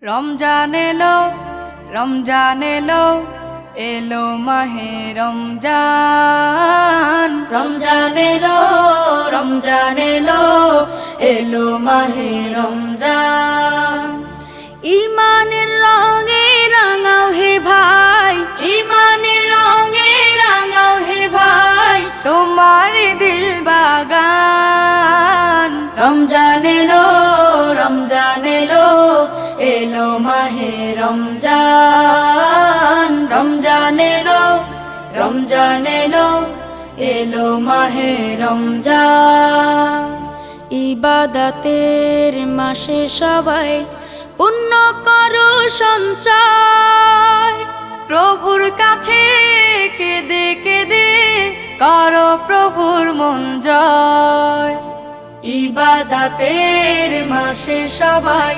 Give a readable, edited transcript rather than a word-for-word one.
রমজান এলো, রমজান এলো, এলো মাহে রমজান। রমজান এলো, রমজান এলো, এলো মাহে রমজান। ইমানের রঙে রাঙাও হে ভাই, ইমানের রঙে রাঙাও হে ভাই, তোমার দিল বাগান। রমজান এলো, রমজান এলো, এলো মাহে রমজান। রমজান এলো, রমজান এলো, এলো মাহে রমজান। ইবাদতের মাসে সবাই পুণ্য করো সঞ্চয়, প্রভুর কাছে কেঁদে কেঁদে করো প্রভুর মন জয়। ইবাদতের মাসে সবাই